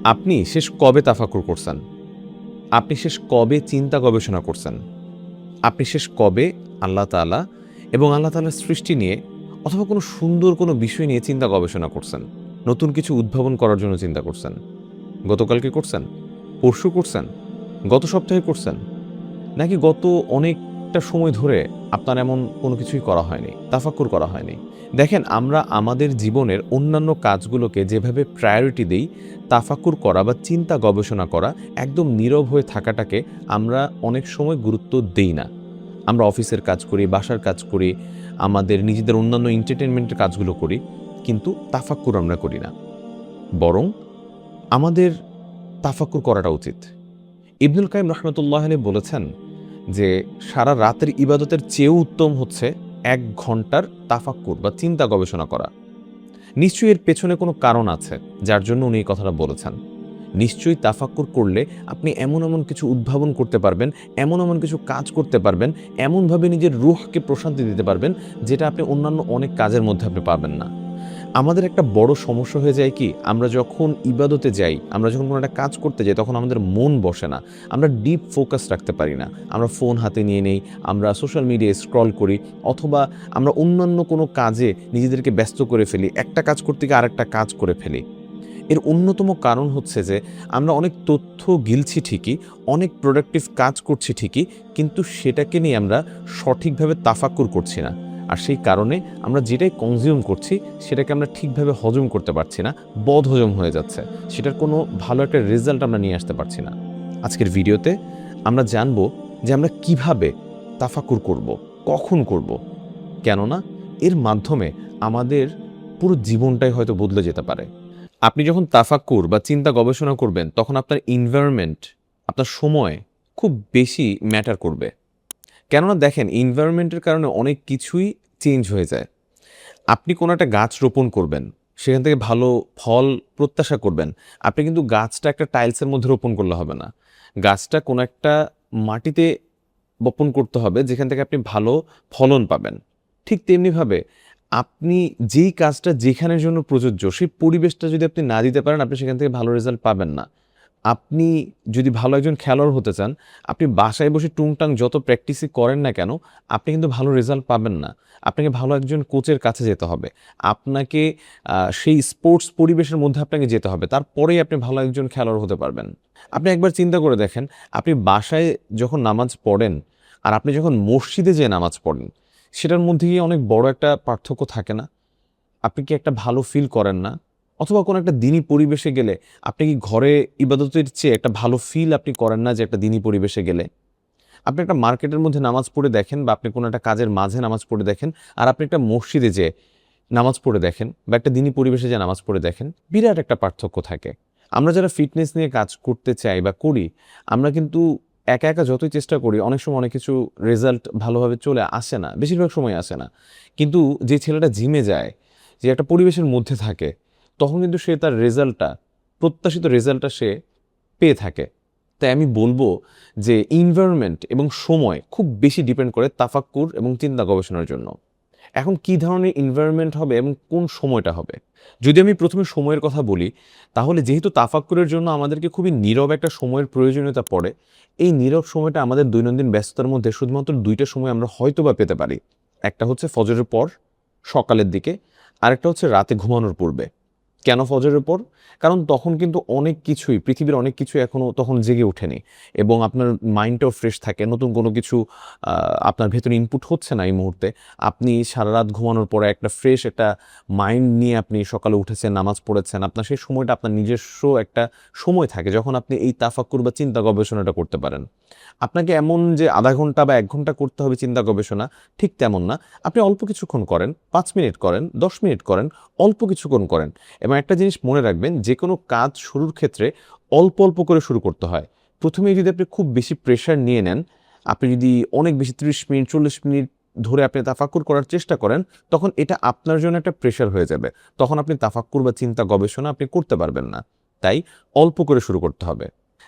আপনি শেষ কবে তাফাক্কুর করছেন? আপনি শেষ কবে চিন্তা গবেষণা করছেন? আপনি শেষ কবে আল্লাহ তাআলা এবং আল্লাহ তাআলার সৃষ্টি নিয়ে অথবা কোনো সুন্দর কোনো বিষয় নিয়ে চিন্তা গবেষণা করছেন? নতুন কিছু উদ্ভাবন করার জন্য চিন্তা করছেন? গতকালকে করছেন? পরশু করছেন? গত সপ্তাহে করছেন? নাকি গত অনেকটা সময় ধরে আপনার এমন কোনো কিছুই করা হয়নি, তাফাক্কুর করা হয়নি? দেখেন, আমরা আমাদের জীবনের অন্যান্য কাজগুলোকে যেভাবে প্রায়োরিটি দেই, তাফাক্কুর করা বা চিন্তা গবেষণা করা, একদম নীরব হয়ে থাকাটাকে আমরা অনেক সময় গুরুত্ব দেই না। আমরা অফিসের কাজ করি, বাসার কাজ করি, আমাদের নিজেদের অন্যান্য এন্টারটেইনমেন্টের কাজগুলো করি, কিন্তু তাফাক্কুর আমরা করি না। বরং আমাদের তাফাক্কুর করাটা উচিত। ইবনুল কাইয়িম রাহমাতুল্লাহি আলাইহি বলেছেন যে সারা রাতের ইবাদতের চেয়েও উত্তম হচ্ছে ১ ঘন্টার তাফাক্কুর বা চিন্তা গবেষণা করা। নিশ্চয়ই এর পেছনে কোনো কারণ আছে যার জন্য উনি এই কথাটা বলেছেন। নিশ্চয়ই তাফাক্কুর করলে আপনি এমন এমন কিছু উদ্ভাবন করতে পারবেন, এমন এমন কিছু কাজ করতে পারবেন, এমনভাবে নিজের রুহকে প্রশান্তি দিতে পারবেন যেটা আপনি অন্যান্য অনেক কাজের মধ্যে আপনি পাবেন না। আমাদের একটা বড় সমস্যা হয়ে যায় কি, আমরা যখন ইবাদতে যাই, আমরা যখন কোনো একটা কাজ করতে যাই, তখন আমাদের মন বসে না। আমরা ডিপ ফোকাস রাখতে পারি না। আমরা ফোন হাতে নিয়ে নেই, আমরা সোশ্যাল মিডিয়ায় স্ক্রল করি, অথবা আমরা অন্যান্য কোনো কাজে নিজেদেরকে ব্যস্ত করে ফেলি। একটা কাজ করতে গিয়ে আরেকটা কাজ করে ফেলি। এর অন্যতম কারণ হচ্ছে যে আমরা অনেক তথ্য গিলছি ঠিকই, অনেক প্রোডাক্টিভ কাজ করছি ঠিকই, কিন্তু সেটাকে নিয়ে আমরা সঠিকভাবে তাফাক্কুর করছি না। আর সেই কারণে আমরা যেটাই কনজিউম করছি সেটাকে আমরা ঠিকভাবে হজম করতে পারছি না, বদহজম হয়ে যাচ্ছে। সেটার কোনো ভালো একটা রেজাল্ট আমরা নিয়ে আসতে পারছি না। আজকের ভিডিওতে আমরা জানব যে আমরা কিভাবে তাফাক্কুর করব, কখন করব, কেননা এর মাধ্যমে আমাদের পুরো জীবনটাই হয়তো বদলে যেতে পারে। আপনি যখন তাফাক্কুর বা চিন্তা গবেষণা করবেন, তখন আপনার এনভায়রনমেন্ট, আপনার সময় খুব বেশি ম্যাটার করবে। কেননা দেখেন, এনভায়রনমেন্টের কারণে অনেক কিছুই চেঞ্জ হয়ে যায়। আপনি কোনো একটা গাছ রোপণ করবেন, সেখান থেকে ভালো ফল প্রত্যাশা করবেন। আপনি কিন্তু গাছটা একটা টাইলসের মধ্যে রোপণ করলে হবে না। গাছটা কোনো একটা মাটিতে বপন করতে হবে যেখান থেকে আপনি ভালো ফলন পাবেন। ঠিক তেমনিভাবে আপনি যেই কাজটা যেখানের জন্য প্রযোজ্য, সেই পরিবেশটা যদি আপনি না দিতে পারেন, আপনি সেখান থেকে ভালো রেজাল্ট পাবেন না। আপনি যদি ভালো একজন খেলোয়াড় হতে চান, আপনি বাসায় বসে টুংটাং যত প্র্যাকটিসই করেন না কেন, আপনি কিন্তু ভালো রেজাল্ট পাবেন না। আপনাকে ভালো একজন কোচের কাছে যেতে হবে। আপনাকে সেই স্পোর্টস পরিবেশের মধ্যে আপনাকে যেতে হবে। তারপরেই আপনি ভালো একজন খেলোয়াড় হতে পারবেন। আপনি একবার চিন্তা করে দেখেন, আপনি বাসায় যখন নামাজ পড়েন আর আপনি যখন মসজিদে যেয়ে নামাজ পড়েন, সেটার মধ্যে গিয়ে অনেক বড় একটা পার্থক্য থাকে না? আপনি কি একটা ভালো ফিল করেন না? অথবা কোনো একটা দিনী পরিবেশে গেলে আপনি কি ঘরে ইবাদতের চেয়ে একটা ভালো ফিল আপনি করেন না যে একটা দিনী পরিবেশে গেলে? আপনি একটা মার্কেটের মধ্যে নামাজ পড়ে দেখেন, বা আপনি কোনো একটা কাজের মাঝে নামাজ পড়ে দেখেন, আর আপনি একটা মসজিদে যেয়ে নামাজ পড়ে দেখেন, বা একটা দিনী পরিবেশে যেয়ে নামাজ পড়ে দেখেন, বিরাট একটা পার্থক্য থাকে। আমরা যারা ফিটনেস নিয়ে কাজ করতে চাই বা করি, আমরা কিন্তু একা একা যতই চেষ্টা করি, অনেক সময় অনেক কিছু রেজাল্ট ভালোভাবে চলে আসে না, বেশিরভাগ সময় আসে না। কিন্তু যে ছেলেটা জিমে যায়, যে একটা পরিবেশের মধ্যে থাকে, তখন কিন্তু সে তার রেজাল্টটা, প্রত্যাশিত রেজাল্টটা সে পেয়ে থাকে। তাই আমি বলবো যে এনভায়রনমেন্ট এবং সময় খুব বেশি ডিপেন্ড করে তাফাক্কুর এবং চিন্তা গবেষণার জন্য। এখন কি ধরনের এনভায়রনমেন্ট হবে এবং কোন সময়টা হবে? যদি আমি প্রথমে সময়ের কথা বলি, তাহলে যেহেতু তাফাক্কুরের জন্য আমাদেরকে খুবই নীরব একটা সময়ের প্রয়োজনীয়তা পড়ে, এই নীরব সময়টা আমাদের দৈনন্দিন ব্যস্ততার মধ্যে শুধুমাত্র ২ টা সময় আমরা হয়তোবা পেতে পারি। একটা হচ্ছে ফজরের পর, সকালের দিকে, আরেকটা হচ্ছে রাতে ঘুমানোর পূর্বে। কেন ফজরের পর? কারণ তখন কিন্তু অনেক কিছুই, পৃথিবীর অনেক কিছুই এখনো তখন জেগে ওঠেনি, এবং আপনার মাইন্ডটাও ফ্রেশ থাকে। নতুন কোনো কিছু আপনার ভেতরে ইনপুট হচ্ছে না এই মুহূর্তে। আপনি সারারাত ঘুমানোর পরে একটা ফ্রেশ একটা মাইন্ড নিয়ে আপনি সকালে উঠেছেন, নামাজ পড়েছেন। আপনার সেই সময়টা আপনার নিজস্ব একটা সময় থাকে যখন আপনি এই তাফাক্কুর বা চিন্তা গবেষণাটা করতে পারেন। আপনাকে এমন যে ০.৫ ঘন্টা বা ১ ঘন্টা করতে হবে চিন্তা গবেষণা, ঠিক তেমন না। আপনি অল্প কিছুক্ষণ করেন, ৫ মিনিট করেন, ১০ মিনিট করেন, অল্প কিছুক্ষণ করেন। এবং একটা জিনিস মনে রাখবেন, যে কোনো কাজ শুরুর ক্ষেত্রে অল্প অল্প করে শুরু করতে হয়। প্রথমেই যদি আপনি খুব বেশি প্রেশার নিয়ে নেন, আপনি যদি অনেক বেশি ৩০ মিনিট ৪০ মিনিট ধরে আপনি তাফাক্কুর করার চেষ্টা করেন, তখন এটা আপনার জন্য একটা প্রেশার হয়ে যাবে। তখন আপনি তাফাক্কুর বা চিন্তা গবেষণা আপনি করতে পারবেন না। তাই অল্প করে শুরু করতে হবে।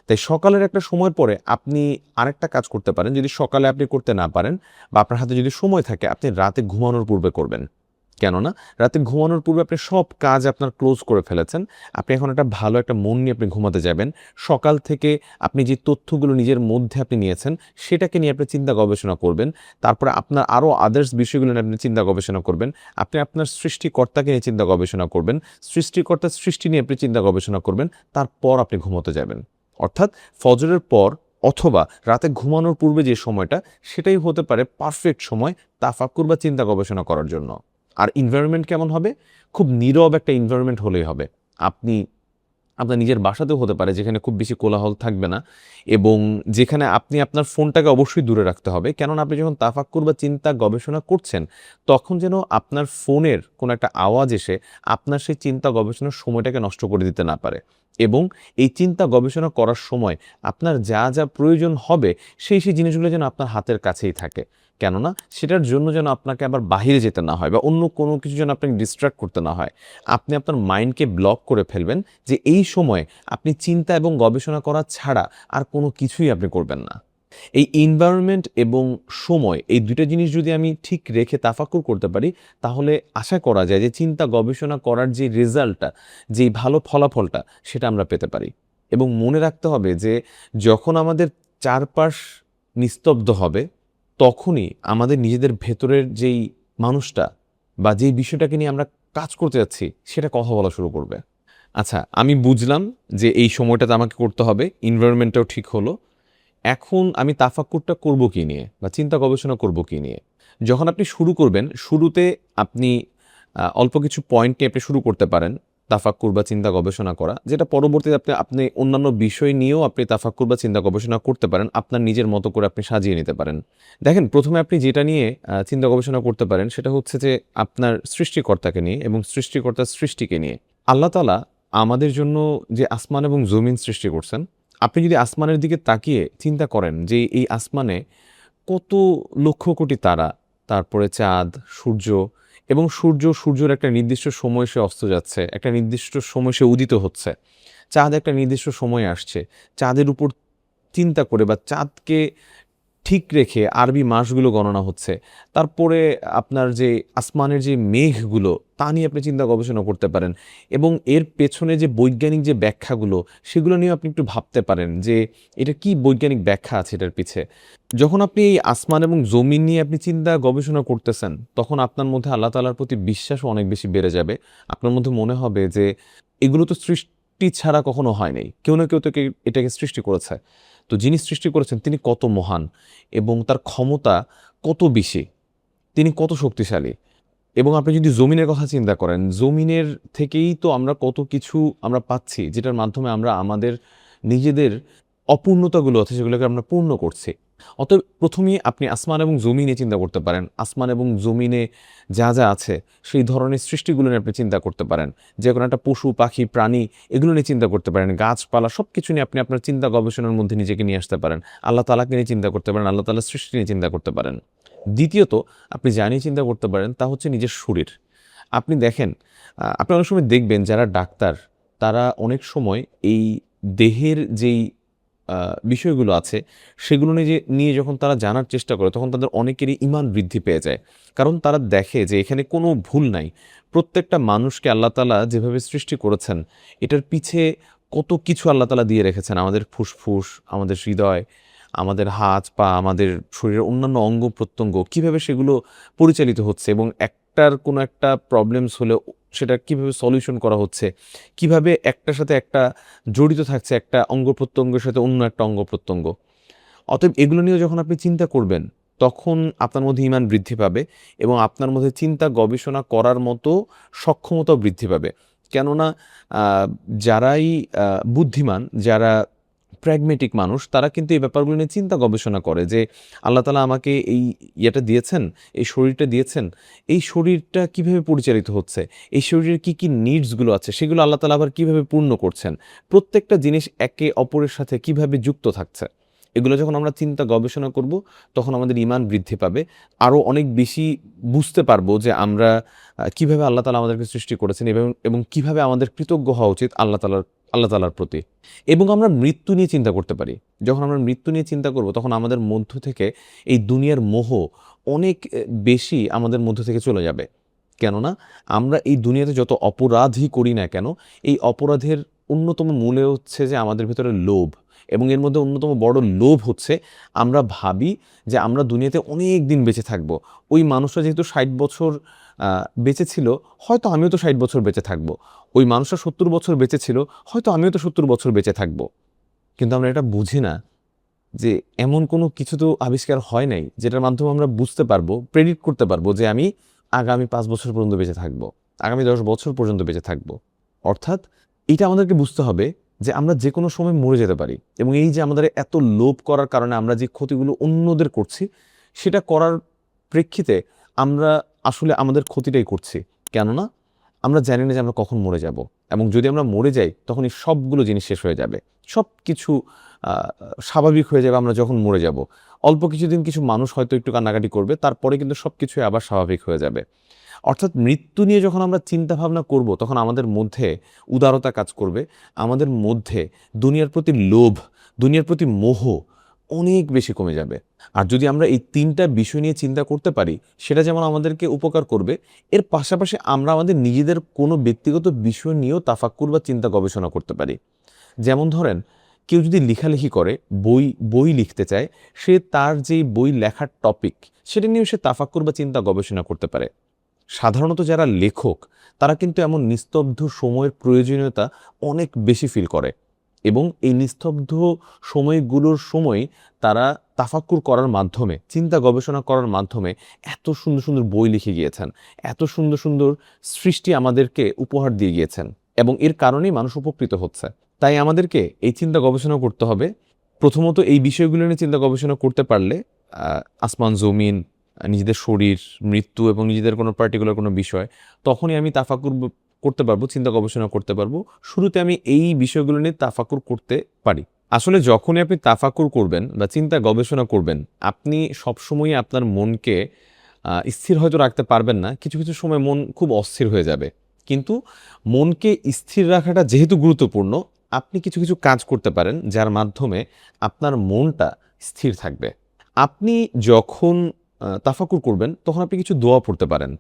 তাই সকালের একটা সময়ের পরে আপনি আরেকটা কাজ করতে পারেন। যদি সকালে আপনি করতে না পারেন বা আপনার হাতে যদি সময় থাকে, আপনি রাতে ঘুমানোর পূর্বে করবেন। কেননা রাতে ঘুমানোর পূর্বে আপনি সব কাজ আপনার ক্লোজ করে ফেলেছেন। আপনি এখন একটা ভালো একটা মন নিয়ে আপনি ঘুমাতে যাবেন। সকাল থেকে আপনি যে তথ্যগুলো নিজের মধ্যে আপনি নিয়েছেন, সেটাকে নিয়ে আপনি চিন্তা গবেষণা করবেন। তারপরে আপনার আরও আদার্স বিষয়গুলো নিয়ে আপনি চিন্তা গবেষণা করবেন। আপনি আপনার সৃষ্টিকর্তাকে নিয়ে চিন্তা গবেষণা করবেন। সৃষ্টিকর্তার সৃষ্টি নিয়ে আপনি চিন্তা গবেষণা করবেন। তারপর আপনি ঘুমোতে যাবেন। অর্থাৎ ফজরের পর অথবা রাতে ঘুমানোর পূর্বে যে সময়টা, সেটাই হতে পারে পারফেক্ট সময় তাফাক্কুর বা চিন্তা গবেষণা করার জন্য। আর এনভায়রনমেন্ট কেমন হবে? খুব নীরব একটা এনভায়রনমেন্ট হলেই হবে। আপনি আপনার নিজের বাসাতেও হতে পারে, যেখানে খুব বেশি কোলাহল থাকবে না এবং যেখানে আপনি আপনার ফোনটাকে অবশ্যই দূরে রাখতে হবে। কেননা আপনি যখন তাফাক্কুর বা চিন্তা গবেষণা করছেন, তখন যেন আপনার ফোনের কোনো একটা আওয়াজ এসে আপনার সেই চিন্তা গবেষণার সময়টাকে নষ্ট করে দিতে না পারে। এবং এই চিন্তা গবেষণা করার সময় আপনার যা যা প্রয়োজন হবে, সেই জিনিসগুলো যেন আপনার হাতের কাছেই থাকে। কেননা সেটার জন্য যেন আপনাকে আবার বাহিরে যেতে না হয় বা অন্য কোনো কিছু যেন আপনাকে ডিস্ট্র্যাক্ট করতে না হয়। আপনি আপনার মাইন্ডকে ব্লক করে ফেলবেন যে এই সময়ে আপনি চিন্তা এবং গবেষণা করা ছাড়া আর কোনো কিছুই আপনি করবেন না। এই এনভায়রনমেন্ট এবং সময়, এই দুইটা জিনিস যদি আমি ঠিক রেখে তাফাক্কুর করতে পারি, তাহলে আশা করা যায় যে চিন্তা গবেষণা করার যে রেজাল্টটা, যেই ভালো ফলাফলটা, সেটা আমরা পেতে পারি। এবং মনে রাখতে হবে যে যখন আমাদের চারপাশ নিস্তব্ধ হবে, তখনই আমাদের নিজেদের ভেতরের যেই মানুষটা বা যেই বিষয়টাকে নিয়ে আমরা কাজ করতে যাচ্ছি, সেটা কথা বলা শুরু করবে। আচ্ছা, আমি বুঝলাম যে এই সময়টাতে আমাকে করতে হবে, এনভায়রনমেন্টটাও ঠিক হলো। এখন আমি তাফাক্কুরটা করব কি নিয়ে বা চিন্তা গবেষণা করব কি নিয়ে? যখন আপনি শুরু করবেন, শুরুতে আপনি অল্প কিছু পয়েন্ট নিয়ে আপনি শুরু করতে পারেন তাফাক্কুর বা চিন্তা গবেষণা করা, যেটা পরবর্তীতে আপনি অন্যান্য বিষয় নিয়েও আপনি তাফাক্কুর বা চিন্তা গবেষণা করতে পারেন। আপনার নিজের মতো করে আপনি সাজিয়ে নিতে পারেন। দেখেন, প্রথমে আপনি যেটা নিয়ে চিন্তা গবেষণা করতে পারেন, সেটা হচ্ছে যে আপনার সৃষ্টিকর্তাকে নিয়ে এবং সৃষ্টিকর্তার সৃষ্টিকে নিয়ে। আল্লাহ তাআলা আমাদের জন্য যে আসমান এবং জমিন সৃষ্টি করছেন, আপনি যদি আসমানের দিকে তাকিয়ে চিন্তা করেন যে এই আসমানে কত লক্ষ কোটি তারা, তারপরে চাঁদ, সূর্য এবং সূর্যের একটা নির্দিষ্ট সময় সে অস্ত যাচ্ছে, একটা নির্দিষ্ট সময় সে উদিত হচ্ছে। চাঁদ একটা নির্দিষ্ট সময়ে আসছে। চাঁদের উপর চিন্তা করে বা চাঁদকে ঠিক রেখে আরবি মাসগুলো গণনা হচ্ছে। তারপরে আপনার যে আসমানের যে মেঘগুলো, তা নিয়ে আপনি চিন্তা গবেষণা করতে পারেন এবং এর পেছনে যে বৈজ্ঞানিক যে ব্যাখ্যাগুলো, সেগুলো নিয়েও আপনি একটু ভাবতে পারেন যে এটা কি বৈজ্ঞানিক ব্যাখ্যা আছে এটার পিছে। যখন আপনি এই আসমান এবং জমিন নিয়ে আপনি চিন্তা গবেষণা করতেছেন, তখন আপনার মধ্যে আল্লাহ তাআলার প্রতি বিশ্বাসও অনেক বেশি বেড়ে যাবে। আপনার মধ্যে মনে হবে যে এগুলো তো সৃষ্টি ছাড়া কখনো হয় নাই। কেউ না কেউ তো এটাকে সৃষ্টি করেছে। তো যিনি সৃষ্টি করেছেন তিনি কত মহান এবং তার ক্ষমতা কত বেশি, তিনি কত শক্তিশালী। এবং আপনি যদি জমিনের কথা চিন্তা করেন, জমিনের থেকেই তো আমরা কত কিছু আমরা পাচ্ছি, যেটার মাধ্যমে আমরা আমাদের নিজেদের অপূর্ণতাগুলো আছে সেগুলোকে আমরা পূর্ণ করছি। অতএব প্রথমেই আপনি আসমান এবং জমিনে চিন্তা করতে পারেন। আসমান এবং জমিনে যা যা আছে সেই ধরনের সৃষ্টিগুলো নিয়ে আপনি চিন্তা করতে পারেন। যে কোনো একটা পশু পাখি প্রাণী, এগুলো নিয়ে চিন্তা করতে পারেন। গাছপালা সব কিছু নিয়ে আপনি আপনার চিন্তা গবেষণার মধ্যে নিজেকে নিয়ে আসতে পারেন। আল্লাহ তাআলাকে নিয়ে চিন্তা করতে পারেন, আল্লাহ তাআলার সৃষ্টি নিয়ে চিন্তা করতে পারেন। দ্বিতীয়ত, আপনি যা নিয়ে চিন্তা করতে পারেন তা হচ্ছে নিজের শরীর। আপনি দেখেন, আপনি অনেক সময় দেখবেন যারা ডাক্তার, তারা অনেক সময় এই দেহের যেই বিষয়গুলো আছে, সেগুলো নিয়ে যখন তারা জানার চেষ্টা করে, তখন তাদের অনেকেরই ঈমান বৃদ্ধি পেয়ে যায়। কারণ তারা দেখে যে এখানে কোনো ভুল নাই। প্রত্যেকটা মানুষকে আল্লাহ তাআলা যেভাবে সৃষ্টি করেছেন, এটার পিছে কত কিছু আল্লাহ তাআলা দিয়ে রেখেছেন। আমাদের ফুসফুস, আমাদের হৃদয়, আমাদের হাত, পা, আমাদের শরীরের অন্যান্য অঙ্গ-প্রত্যঙ্গ, কিভাবে সেগুলো পরিচালিত হচ্ছে এবং একটার কোনো একটা প্রবলেমস হলে সেটা কিভাবে সলিউশন করা হচ্ছে, কিভাবে একটার সাথে একটা জড়িত থাকছে একটা অঙ্গ-প্রত্যঙ্গের সাথে অন্য একটা অঙ্গ-প্রত্যঙ্গ। অতএব এগুলো নিয়েও যখন আপনি চিন্তা করবেন, তখন আপনার মধ্যে ঈমান বৃদ্ধি পাবে এবং আপনার মধ্যে চিন্তা গবেষণা করার মতো সক্ষমতাও বৃদ্ধি পাবে। কেননা আ যারাই বুদ্ধিমান, যারা প্র্যাগমেটিক মানুষ, তারা কিন্তু এই ব্যাপারগুলো নিয়ে চিন্তা গবেষণা করে যে আল্লাহ তাআলা আমাকে এই ইয়েটা দিয়েছেন, এই শরীরটা দিয়েছেন, এই শরীরটা কিভাবে পরিচালিত হচ্ছে, এই শরীরের কি নিডসগুলো আছে, সেগুলো আল্লাহ তাআলা আবার কিভাবে পূর্ণ করছেন। প্রত্যেকটা জিনিস একে অপরের সাথে কিভাবে যুক্ত থাকছে। এগুলো যখন আমরা চিন্তা গবেষণা করব, তখন আমাদের ঈমান বৃদ্ধি পাবে। আরও অনেক বেশি বুঝতে পারবো যে আমরা কিভাবে আল্লাহ তাআলা আমাদেরকে সৃষ্টি করেছেন এবং কিভাবে আমাদের কৃতজ্ঞ হওয়া উচিত আল্লাহ তাআলার প্রতি। এবং আমরা মৃত্যু নিয়ে চিন্তা করতে পারি। যখন আমরা মৃত্যু নিয়ে চিন্তা করব, তখন আমাদের মধ্য থেকে এই দুনিয়ার মোহ অনেক বেশি আমাদের মধ্য থেকে চলে যাবে। কেননা আমরা এই দুনিয়াতে যত অপরাধই করি না কেন, এই অপরাধের অন্যতম মূলে হচ্ছে যে আমাদের ভেতরে লোভ, এবং এর মধ্যে অন্যতম বড় লোভ হচ্ছে আমরা ভাবি যে আমরা দুনিয়াতে অনেক দিন বেঁচে থাকব। ওই মানুষটা যেহেতু 60 বছর বেঁচে ছিল, হয়তো আমিও তো 60 বছর বেঁচে থাকব। ওই মানুষটা 70 বছর বেঁচে ছিল, হয়তো আমিও তো 70 বছর বেঁচে থাকব। কিন্তু আমরা এটা বুঝি না যে এমন কোনো কিছু তো আবিষ্কার হয় নাই যেটার মাধ্যমে আমরা বুঝতে পারবো, প্রেডিক্ট করতে পারবো যে আমি আগামী 5 বছর পর্যন্ত বেঁচে থাকবো, আগামী 10 বছর পর্যন্ত বেঁচে থাকবো। অর্থাৎ এটা আমাদেরকে বুঝতে হবে যে আমরা যে কোনো সময় মরে যেতে পারি, এবং এই যে আমাদের এত লোভ করার কারণে আমরা যে ক্ষতিগুলো অন্যদের করছি, সেটা করার প্রেক্ষিতে আমরা আসলে আমাদের ক্ষতিটাই করছি। কেননা আমরা জানি না যে আমরা কখন মরে যাব, এবং যদি আমরা মরে যাই তখন এই সবগুলো জিনিস শেষ হয়ে যাবে, সব কিছু স্বাভাবিক হয়ে যাবে। আমরা যখন মরে যাব, অল্প কিছুদিন কিছু মানুষ হয়তো একটু কান্নাকাটি করবে, তারপরে কিন্তু সব কিছুই আবার স্বাভাবিক হয়ে যাবে। অর্থাৎ মৃত্যু নিয়ে যখন আমরা চিন্তা ভাবনা করব, তখন আমাদের মধ্যে উদারতা কাজ করবে, আমাদের মধ্যে দুনিয়ার প্রতি লোভ, দুনিয়ার প্রতি মোহ অনেক বেশি কমে যাবে। আর যদি আমরা এই 3টা বিষয় নিয়ে চিন্তা করতে পারি, সেটা যেমন আমাদেরকে উপকার করবে, এর পাশাপাশি আমরা আমাদের নিজেদের কোনো ব্যক্তিগত বিষয় নিয়েও তাফাক্কুর বা চিন্তা গবেষণা করতে পারি। যেমন ধরেন, কেউ যদি লেখালেখি করে, বই লিখতে চায়, সে তার যেই বই লেখার টপিক, সেটা নিয়েও সে তাফাক্কুর বা চিন্তা গবেষণা করতে পারে। সাধারণত যারা লেখক, তারা কিন্তু এমন নিস্তব্ধ সময়ের প্রয়োজনীয়তা অনেক বেশি ফিল করে, এবং এই নিস্তব্ধ সময়গুলোর সময় তারা তাফাক্কুর করার মাধ্যমে, চিন্তা গবেষণা করার মাধ্যমে এত সুন্দর সুন্দর বই লিখে গিয়েছেন, এত সুন্দর সুন্দর সৃষ্টি আমাদেরকে উপহার দিয়ে গিয়েছেন, এবং এর কারণেই মানুষ উপকৃত হচ্ছে। তাই আমাদেরকে এই চিন্তা গবেষণা করতে হবে। প্রথমত এই বিষয়গুলো নিয়ে চিন্তা গবেষণা করতে পারলে আসমান জমিন, নিজেদের শরীর, মৃত্যু এবং নিজেদের কোনো পার্টিকুলার কোনো বিষয়, তখনই আমি তাফাক্কুর করতে পারবো, চিন্তা গবেষণা করতে পারবো। শুরুতে আমি এই বিষয়গুলো নিয়ে তাফাক্কুর করতে পারি। আসলে যখনই আপনি তাফাক্কুর করবেন বা চিন্তা গবেষণা করবেন, আপনি সবসময়ই আপনার মনকে স্থির হয়তো রাখতে পারবেন না, কিছু কিছু সময় মন খুব অস্থির হয়ে যাবে। কিন্তু মনকে স্থির রাখাটা যেহেতু গুরুত্বপূর্ণ, আপনি কিছু কিছু কাজ করতে পারেন যার মাধ্যমে আপনার মনটা স্থির থাকবে। আপনি যখন তাফাক্কুর করবেন, তখন আপনি কিছু দোয়া পড়তে পারেন।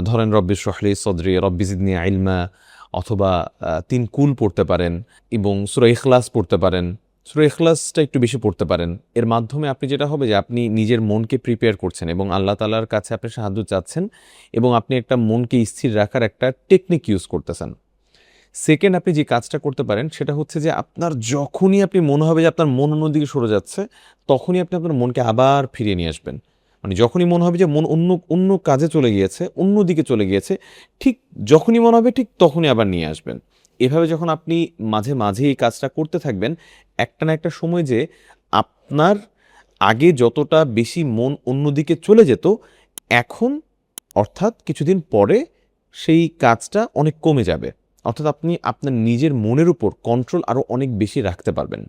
ধরেন রব্বি ইশরাহ লি সদরি, রব্বি জিদনি ইলমা, অথবা 3 কুল পড়তে পারেন, এবং সূরা ইখলাস পড়তে পারেন। সূরা ইখলাসটা একটু বেশি পড়তে পারেন। এর মাধ্যমে আপনি যেটা হবে যে আপনি নিজের মনকে প্রিপেয়ার করছেন এবং আল্লাহ তাআলার কাছে আপনি সাহায্য চাচ্ছেন, এবং আপনি একটা মনকে স্থির রাখার একটা টেকনিক ইউজ করতেছেন। সেকেন্ড, আপনি যে কাজটা করতে পারেন সেটা হচ্ছে যে আপনার যখনই আপনি মনে হবে যে আপনার মন অন্যদিকে সরে যাচ্ছে, তখনই আপনি আপনার মনকে আবার ফিরিয়ে নিয়ে আসবেন। মানে যখনই মনে হবে যে মন অন্য অন্য কাজে চলে গিয়েছে, অন্যদিকে চলে গিয়েছে, ঠিক যখনই মনে হবে ঠিক তখনই আবার নিয়ে আসবেন। এভাবে যখন আপনি মাঝে মাঝে এই কাজটা করতে থাকবেন, একটা না একটা সময় যে আপনার আগে যতটা বেশি মন অন্যদিকে চলে যেত, এখন অর্থাৎ কিছুদিন পরে সেই কাজটা অনেক কমে যাবে। অর্থাৎ আপনি আপনার নিজের মনের উপর কন্ট্রোল আরও অনেক বেশি রাখতে পারবেন।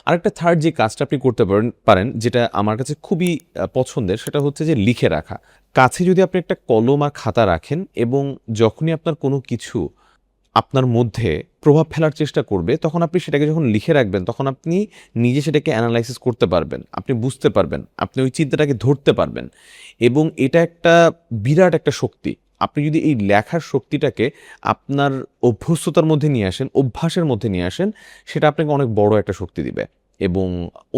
আরেকটা থার্ড যে কাজটা আপনি করতে পারেন, যেটা আমার কাছে খুবই পছন্দের, সেটা হচ্ছে যে লিখে রাখা। কাছে যদি আপনি একটা কলম আর খাতা রাখেন, এবং যখনই আপনার কোনো কিছু আপনার মধ্যে প্রভাব ফেলার চেষ্টা করবে, তখন আপনি সেটাকে যখন লিখে রাখবেন, তখন আপনি নিজে সেটাকে অ্যানালাইসিস করতে পারবেন, আপনি বুঝতে পারবেন, আপনি ওই চিন্তাটাকে ধরতে পারবেন, এবং এটা একটা বিরাট একটা শক্তি। আপনি যদি এই লেখার শক্তিটাকে আপনার অভ্যস্ততার মধ্যে নিয়ে আসেন, অভ্যাসের মধ্যে নিয়ে আসেন, সেটা আপনাকে অনেক বড় একটা শক্তি দিবে, এবং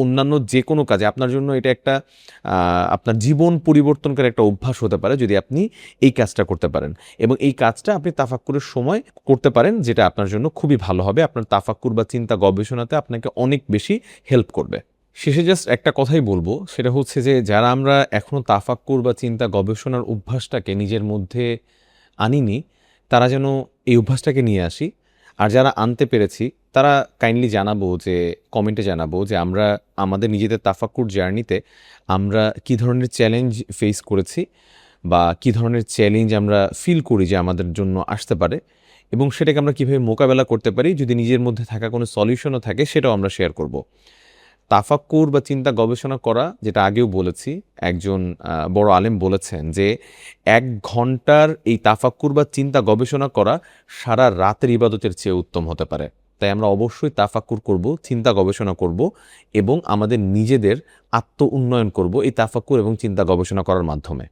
অন্যান্য যে কোনো কাজে আপনার জন্য এটা একটা আপনার জীবন পরিবর্তনকারী একটা অভ্যাস হতে পারে যদি আপনি এই কাজটা করতে পারেন। এবং এই কাজটা আপনি তাফাক্কুরের সময় করতে পারেন, যেটা আপনার জন্য খুবই ভালো হবে, আপনার তাফাক্কুর বা চিন্তা গবেষণাতে আপনাকে অনেক বেশি হেল্প করবে। শেষে জাস্ট একটা কথাই বলবো, সেটা হচ্ছে যে যারা আমরা এখনও তাফাক্কুর বা চিন্তা গবেষণার অভ্যাসটাকে নিজের মধ্যে আনিনি, তারা যেন এই অভ্যাসটাকে নিয়ে আসি। আর যারা আনতে পেরেছি, তারা কাইন্ডলি জানাবো, যে কমেন্টে জানাবো যে আমরা আমাদের নিজেদের তাফাক্কুর জার্নিতে আমরা কী ধরনের চ্যালেঞ্জ ফেস করেছি, বা কী ধরনের চ্যালেঞ্জ আমরা ফিল করি যে আমাদের জন্য আসতে পারে, এবং সেটাকে আমরা কীভাবে মোকাবেলা করতে পারি। যদি নিজের মধ্যে থাকা কোনো সলিউশনও থাকে, সেটাও আমরা শেয়ার করব। তাফাক্কুর বা চিন্তা গবেষণা করা, যেটা আগেও বলেছি, একজন বড় আলেম বলেছেন যে 1 ঘন্টার এই তাফাক্কুর বা চিন্তা গবেষণা করা সারা রাতের ইবাদতের চেয়ে উত্তম হতে পারে। তাই আমরা অবশ্যই তাফাক্কুর করব, চিন্তা গবেষণা করব, এবং আমাদের নিজেদের আত্ম উন্নয়ন করব এই তাফাক্কুর এবং চিন্তা গবেষণা করার মাধ্যমে।